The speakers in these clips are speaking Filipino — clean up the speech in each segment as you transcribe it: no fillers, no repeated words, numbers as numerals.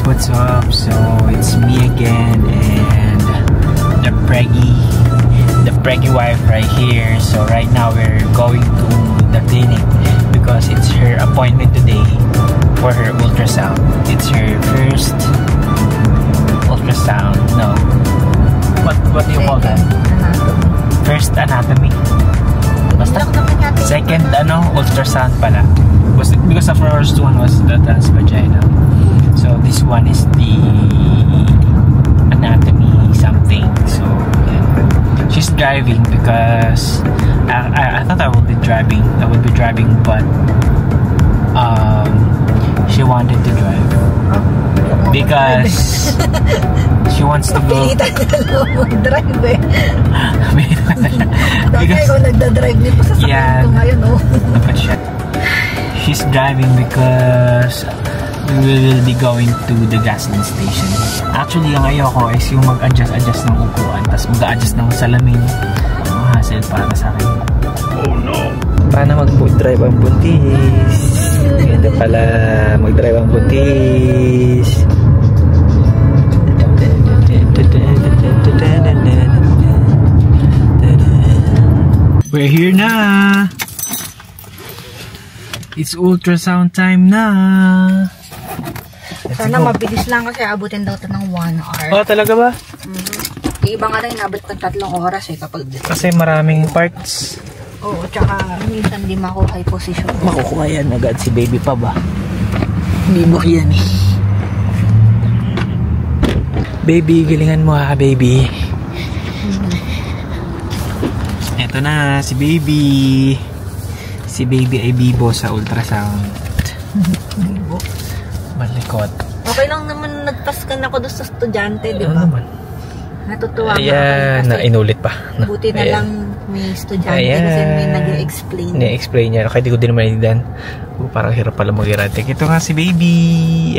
What's up? So it's me again and the preggy wife right here. So right now we're going to the clinic because it's her appointment today for her ultrasound. It's her first ultrasound. No, what do you call that? First anatomy. Basta second ultrasound pala. Because the first one was the transvaginal. So this one is the anatomy something. So yeah. She's driving because I thought I would be driving, but she wanted to drive because she wants to go. Mag-drive eh. Dahil ikaw nagda-drive nito sa sakyan ko ngayon, oh. Dapat siya. She's driving because we will be going to the gasoline station. Actually, ang ayoko is yung mag-adjust ng upuan, tapos mag-adjust ng salamin. Ang hassle para sa akin. Oh no! Paano mag-food drive ang buntis? Ganda pala mag-drive ang buntis. We're here na! It's ultrasound time na! Sana mabilis lang kasi abutin daw ito ng 1 hour. Oh, talaga ba? Iba nga lang inabot ng 3 oras eh kapag... Kasi maraming parts. Oo, tsaka minsan di makuha yung position. Makukuha yan agad si baby pa ba? Hindi mo yan eh. Baby, galingan mo ha, baby. Eto na, si baby. Si baby ay bibo sa ultrasound. Bibo. Malikot. Okay lang naman nagpaskan ako doon sa estudyante, di ba? naman? Natutuwa ako Ayan, na inulit pa. Buti na lang may estudyante kasi may nag-explain. Na-explain niya. Okay, di ko din naman inidan. Parang hirap pala mag-iratek. Ito nga si baby.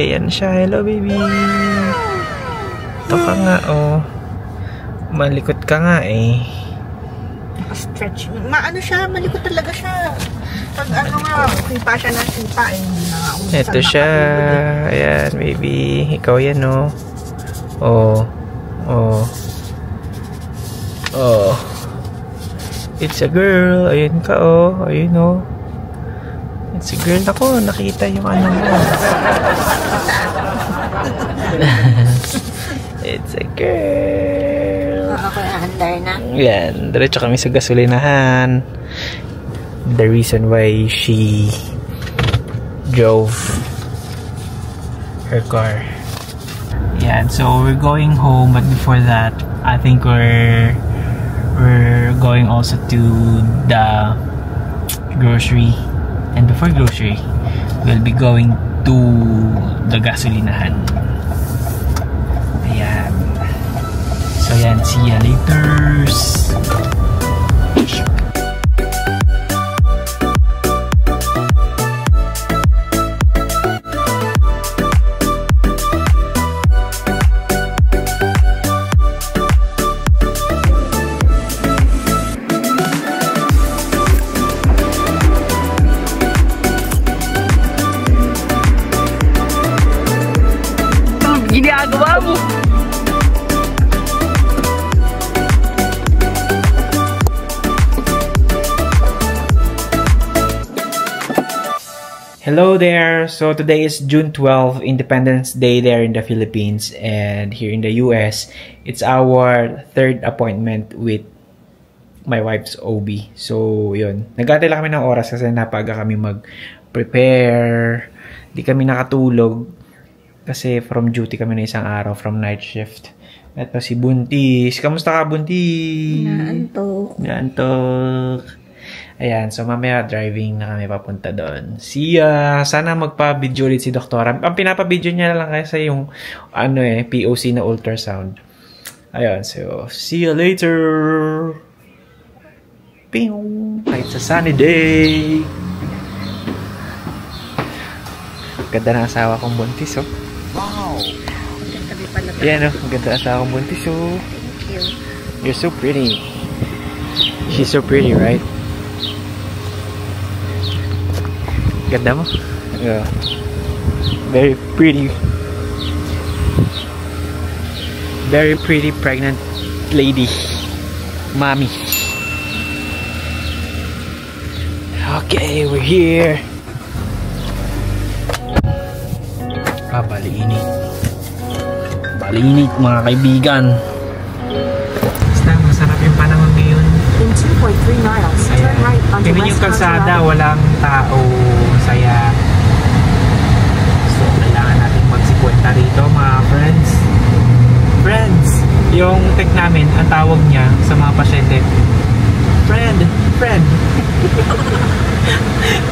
Ayan siya. Hello, baby. Ito ka nga, oh. Malikot ka nga, eh. Stretch. Maano siya, malikot talaga siya. Pag ano nga, sipa siya na sipa, eh. Ito siya. Ayan, baby. Ikaw yan, oh. Oh. Oh. Oh. It's a girl. Ayun ka, oh. Ayun, oh. It's a girl. Ako, nakita yung ano mo. It's a girl. Ako na-under na. Yan. Diretso kami sa gasolinahan. The reason why she drove her car. Yan. So we're going home, but before that, I think we're going also to the grocery. And before grocery, we'll be going to the gasolinahan. Ayan. So yan, see ya later. Ginagawa mo. Hello there. So today is June 12, Independence Day there in the Philippines, and here in the US, it's our third appointment with my wife's OB. So yun, nag-aantay lang kami ng oras kasi napaga kami mag-prepare. Di kami nakatulog. Kasi from duty kami na isang araw, from night shift. At pa si Buntis. Kamusta ka, Buntis? Naantok. Ayan, so mamaya driving na kami papunta doon. See ya! Sana magpa-video ulit si Doktora. Ang pinapa-video niya lang kasi yung POC na ultrasound. Ayan, so see you later! Ping! It's a sunny day! Ganda na asawa kong Buntis, oh. Wow! Yan, oh. Ganda asawa kong Buntis, oh. Thank you. You're so pretty. She's so pretty, right? Ganda mo? Yeah. Very pretty. Very pretty pregnant lady. Mommy. Okay, we're here. Baliinit. Baliinit mga kaibigan. Basta masarap yung panahon ngayon. In 2.3 miles, turn right onto tingnan yung kalsada, walang tao. Saya. So, kailangan natin magsikwenta rito mga friends. Friends! Yung tech namin, ang tawag niya sa mga pasyente, friend! Friend!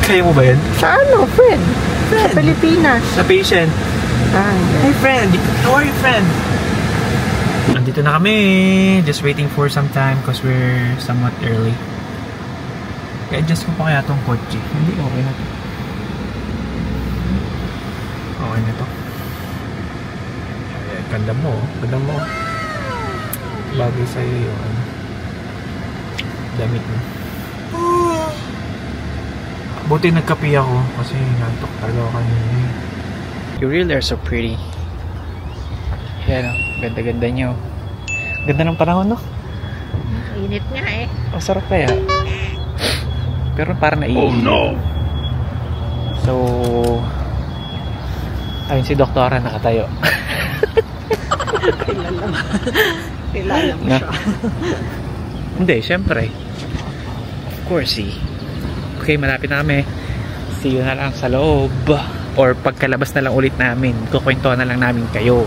Kaya mo ba yun? Sa ano, friend? Sa Pilipinas. Sa patient. Hey friend! How are you, friend? Nandito na kami. Just waiting for some time because we're somewhat early. I-adjust ko pa kaya itong kotse. Hindi, okay na to. Okay na to. Ganda mo. Ganda mo. Bagay sa'yo yung damit mo. Buti nagkapi ako kasi nantok talaga ako kanina. You really are so pretty. Yan o. Ganda-ganda nyo. Ganda ng panahon, no? Init nga eh. Ang sarap kaya. Pero parang naiinit. Oh no! So, ayun si Doktora nakatayo. Kilala mo. Kilala mo siya. Hindi, syempre. Of course, eh. Okay, malapit na kami. See you na lang sa loob. Or pagkalabas na lang ulit namin. Kukwentuhan na lang namin kayo.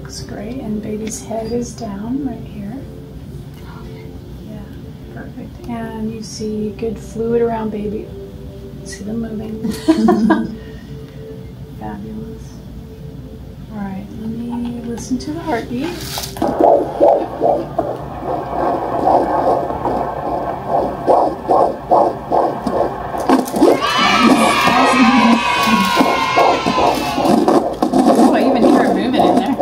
Looks great, and baby's head is down right here. Yeah, perfect. And you see good fluid around baby. See them moving. Fabulous. Alright, let me listen to the heartbeat. Oh, I even hear her moving in there.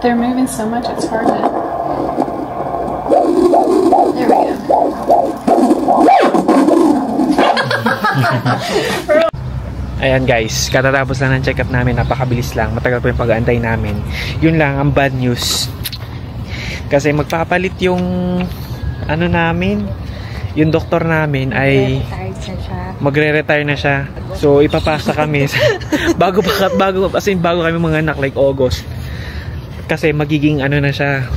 They're moving so much it's hard to... There we go. Ayan guys, katatapos lang ng check-up namin, napakabilis lang, matagal po yung pag-aantay namin. Yun lang, ang bad news. Kasi magpapalit yung ano namin, yung doktor namin ay magre-retire na siya. So ipapasa kami bago kami mga anak, like August. Kasi magiging ano na siya,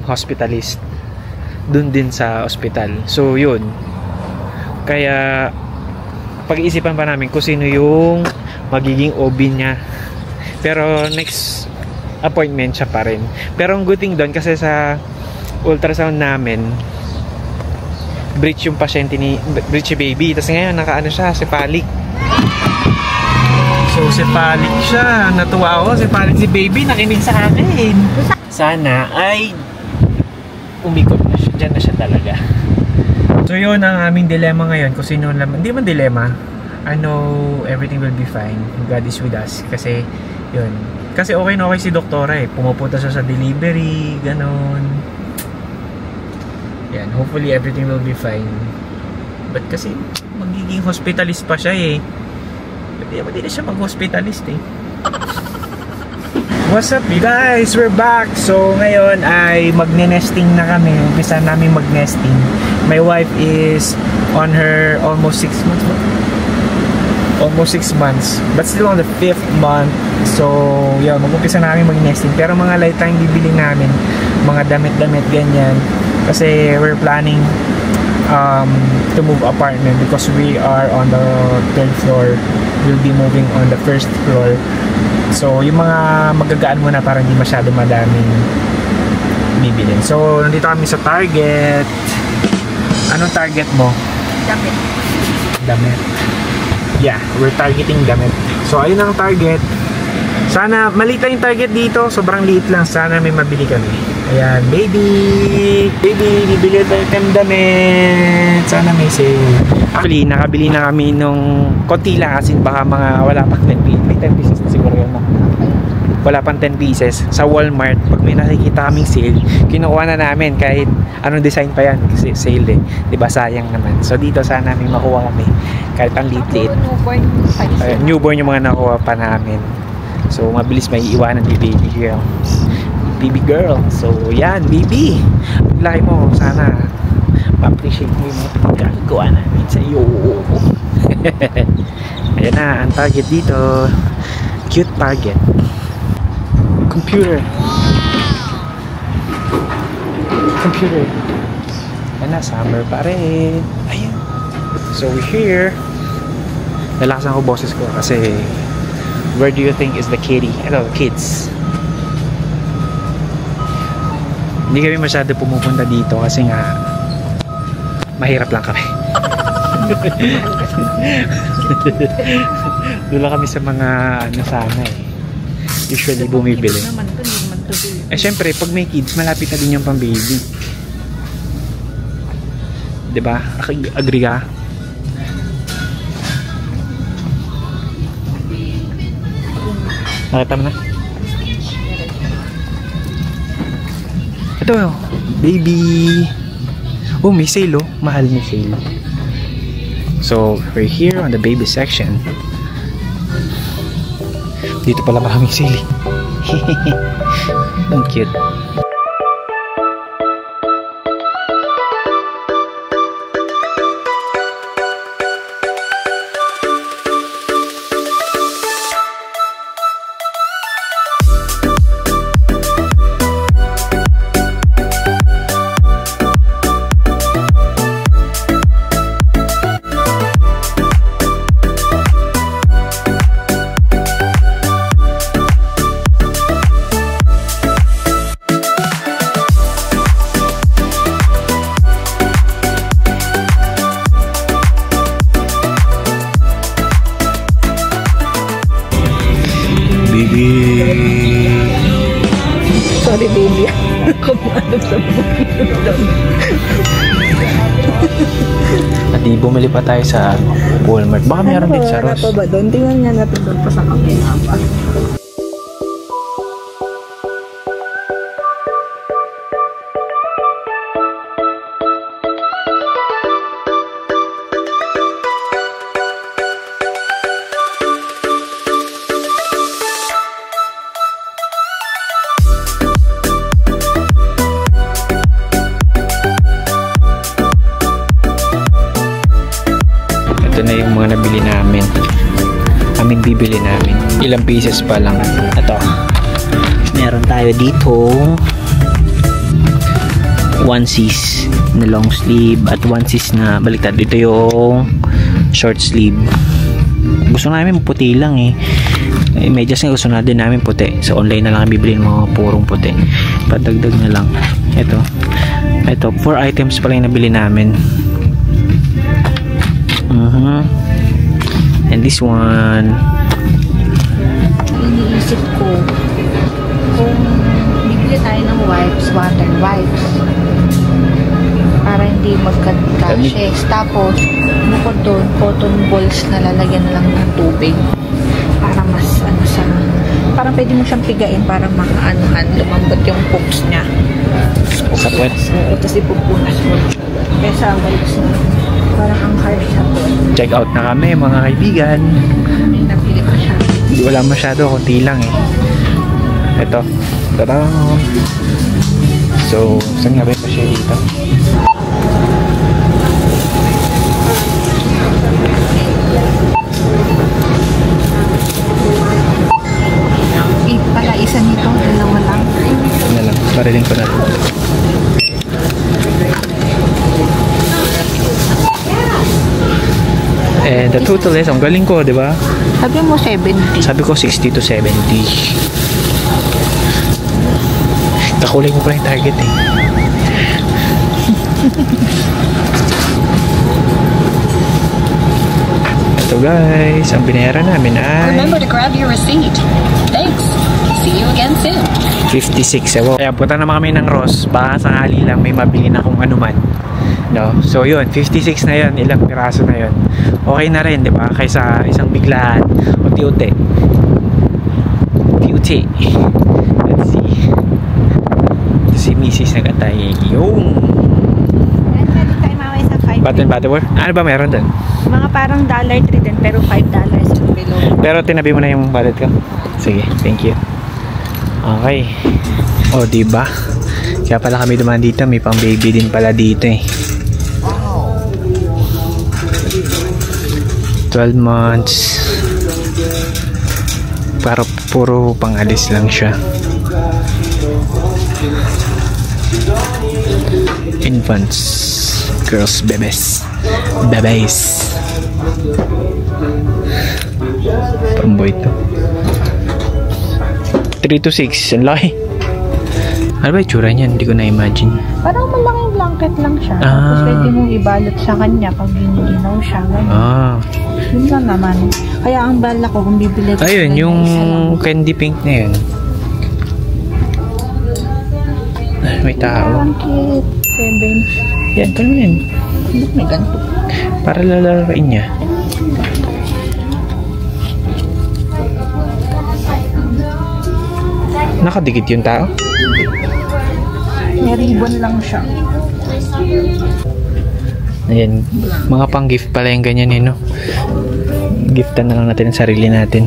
hospitalist dun din sa hospital. So yun. Kaya pag-iisipan pa namin kung sino yung magiging OB niya. Pero next appointment siya pa rin. Pero ang good thing doon kasi sa ultrasound namin, breech yung pasyente ni breech baby. Tapos ngayon nakaano siya, cephalic. So cephalic siya. Natuwa ako, cephalic si baby, nakinig sa akin. Sana ay umikot na siya. Diyan na siya talaga. So yun ang aming dilemma ngayon. Kung sino naman, hindi man dilemma. I know everything will be fine. God is with us. Kasi yun. Kasi okay na okay si doktora eh. Pumupunta siya sa delivery, ganon. Yan, hopefully everything will be fine. But kasi magiging hospitalist pa siya eh. Hindi na siya mag-hospitalist eh. What's up you guys? We're back! So ngayon ay magne-nesting na kami. Umpisa namin mag-nesting. My wife is on her almost 6 months. Almost 6 months. But still on the 5th month. So yeah, mag-umpisa namin mag-nesting. Pero mga light lang bibili namin. Mga damit-damit ganyan. Kasi we're planning to move apartment because we are on the 3rd floor. We'll be moving on the 1st floor. So yung mga magagaan muna para hindi masyado madaming bibilin. So nandito kami sa Target. Anong target mo? Damit. Damit. Yeah, we're targeting damit. So ayun ang target. Sana maliit lang yung target dito. Sobrang liit lang. Sana may mabili kami. Ayan, baby, bibili tayo ng damit. Sana may sale. Actually, nakabili na kami nung konti lang kasi baka mga wala pa 10 pieces. May 10 pieces na siguro yun. wala pang 10 pieces. Sa Walmart, pag may nakikita kaming sale, kinukuha na namin kahit anong design pa yan kasi sale eh. Diba, sayang naman. So dito sana namin makuha kami kahit ang liit-liit. Newborn yung mga nakuha pa namin. So mabilis may iiwanan ni baby girl. Baby girl. So yan, baby. Paglaki mo, sana ma-appreciate mo yung mga pinagkagawa namin sa iyo. Ayan na, ang target dito. Cute target. Computer. Ayan na, summer pa rin. Ayan. So we're here. Nalakasan ko boses ko kasi where do you think is the kitty? Ito, kids. Hindi kami masyado pumupunta dito kasi nga mahirap lang kami. Doon lang kami sa mga ano sana eh. Usually bumibili. Eh syempre, pag may kids, malapit na din yung pang baby. Diba? Agree ka? Nakita mo na? Ito, baby. Oh, may sale oh. Mahal may sale. So, we're here on the baby section. Dito pala maraming sale. Ang cute. Sorry baby. Kumahanap sa At di bumili pa tayo sa Walmart. Baka meron din sa Ross. Ano pa ba doon? Tingnan nga natin doon pa sa kamera pa. Ito na yung mga nabili namin. Bibili namin. Ilang pieces pa lang. Ito. Meron tayo dito onesies na long sleeve at onesies na baliktad. Dito yung short sleeve. Gusto namin puti lang eh. Medyas nga gusto na din namin puti. So online na lang bibili ng mga purong puti. Padagdag na lang. Ito. 4 items pa lang yung nabili namin. And this one, iniisip ko kung bibili tayo ng wipes, water wipes para hindi magka-cashes. Tapos bukod doon, cotton balls na lalagyan na lang ng tubig para mas ano sa parang pwede mo siyang pigain para makaanohan, lumambot yung poops niya. sa puwet. Tapos ipupunas mo siya. Kesa wipes na parang ang hard siya po. Check out na kami mga kaibigan. May napili pa siya. Wala masyado, kunti lang eh. Ito. Tadang! So, saan nga ba pa siya dito? Pala isa nito, dalawa lang. Ano lang, parilin ko na. And the total is, ang galing ko, di ba? Sabi mo 70. Sabi ko 60 to 70. Kakulay mo pala yung target eh. Ito guys, ang binayaran namin ay Remember to grab your receipt. Thanks. See you again soon. 56 ewo. Kaya punta naman kami ng Ross. Baka sakali lang may mabili na kung ano man. No? So yun, 56 na yun. Ilang piraso na yun. Okay na rin, di ba? Kaysa isang biglaan. Unti-unti. beauty. Let's see. Ito si Mrs. Nagatay. Yung Pwede tayo mamaya sa 5. button butterware. Ano ba meron doon? Mga parang $3 din, pero $5 yung below. Pero tinabi mo na yung wallet ko. Sige, thank you. Okay. O, diba? Kaya pala kami dumaan dito. May pang baby din pala dito eh. 12 months. Para puro pangalis lang siya. Infants. Girls, bebes. Bebes. Pamboy to. 3 to 6. Ang laki. Ano ba yung tsura niyan? Hindi ko na-imagine. Parang malaking blanket lang siya. Ah. Tapos pwede mong ibalot sa kanya pag giniginaw siya. Ganun. Ah. Yun lang naman. Kaya ang bala ko kung bibili ko. Ayun, yung candy pink na yun. Ay, may tao. Ang cute. 7. Yan, kano yan? Hindi may ganito. Para lalaroin niya. Nakadikit yung tao? May ribbon lang siya. Ayan, mga pang gift pala yung ganyan eh, no? Giftan na lang natin ang sarili natin.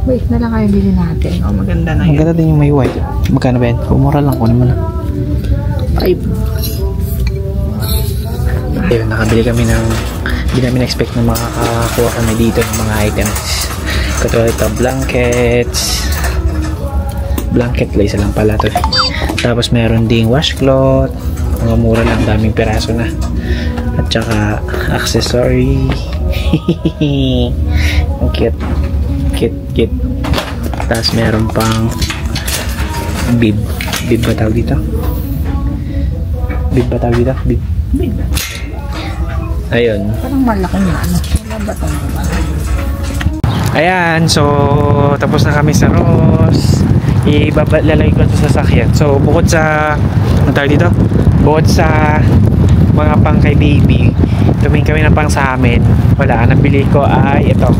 Wait na lang kayo bilhin natin. Oh, maganda na yun. Maganda din yung may white. Magkano ba yan? Kumura lang ko naman. 5. Ayun, nakabili kami ng hindi namin expect na makakakuha kami dito ng mga items. Katulad ito, blankets. Blanket lang, isa lang pala to. Tapos meron ding washcloth. Mga mura lang, daming piraso na. At saka accessory. Ang cute. Cute. Tapos meron pang bib. Bib ba tawag dito? Bib ba tawag dito? Bib. Ayun. Parang malaki na ano. Wala ba ito? Ayan, so tapos na kami sa Ross. Ibabalagay ko sa sasakyan. So bukod sa ano tawag dito? Bukod sa mga pang kay baby, tumingin kami na pang sa amin. Wala, ang nabili ko ay ito.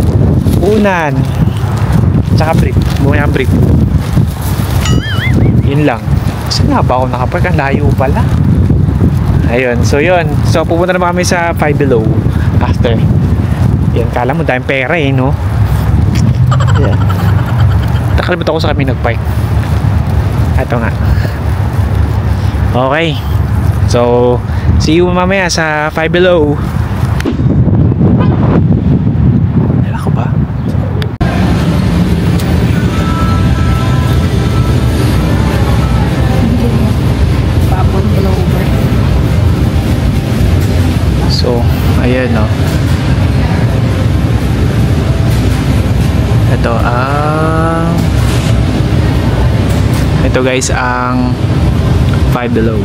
Unan. Tsaka brief. Bumili ang brief. Yun lang. Saan nga ba ako nakapark? Ang layo pala. Ayun, so yun. So pupunta naman kami sa Five Below after. Yan, kala mo dahil pera eh, no? Yan. Nakalimutan ko sa kami nag-park. Ito nga. Okay. So, see you mamaya sa Five Below. Alam ko ba? Papon over. So, ayan no. Ito guys ang Five Below.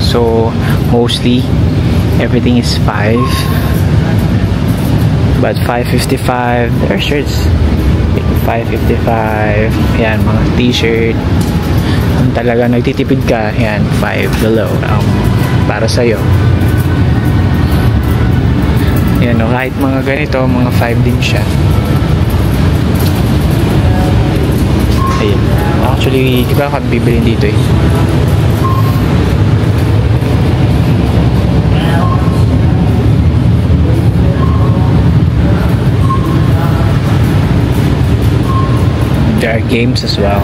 So mostly everything is 5, but 5.55 there are shirts 5.55. Yan, mga t-shirt. Kung talaga nagtitipid ka, yan, Five Below para sa'yo. Yan o, kahit mga ganito, mga 5 din siya. Ayun. Actually, di ba ako bibilin dito eh. There are games as well.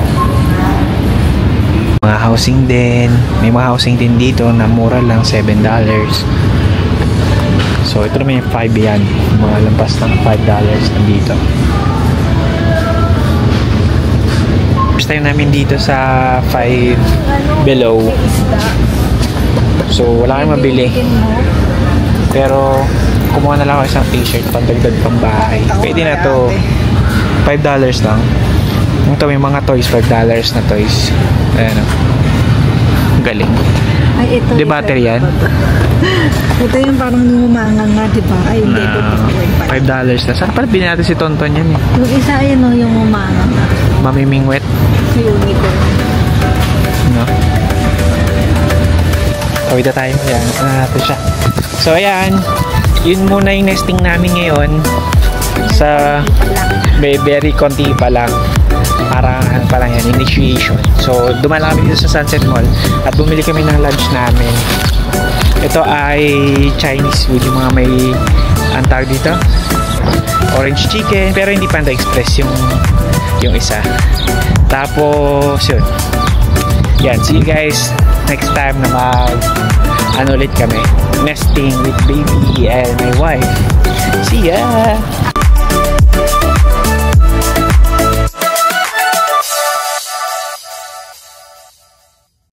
Mga housing din. May mga housing din dito na mura lang, $7. So, ito naman yung 5 yan. Mga lampas ng $5 nandito. First time namin dito sa Five Below. So, wala kayong mabili. Pero, kumuha na lang ako isang t-shirt pantagdag pang bahay. Pwede na to. $5 lang. Ito may mga toys, $5 na toys. Ayan o. Galing. Ay, ito. Di battery yan? Ito yung parang numangang nga, di ba? Ay, hindi ito. $5 na. Saan pala bilhin natin si Tonton yan eh? Yung isa, yun o, yung umangang nga. Mamimingwet. Unicorn. No? Tawid na tayo. Ayan, natin siya. So, ayan. yun muna yung nesting namin ngayon. Sa very konti pa lang. Parang ano pa lang yan, initiation. So, dumaan kami dito sa Sunset Mall at bumili kami ng lunch namin. Ito ay Chinese food, yung mga may antag dito. Orange chicken, pero hindi Panda Express yung isa. Tapos, yun. Yan, see you guys next time na ano ulit kami. Nesting with baby and my wife. See ya!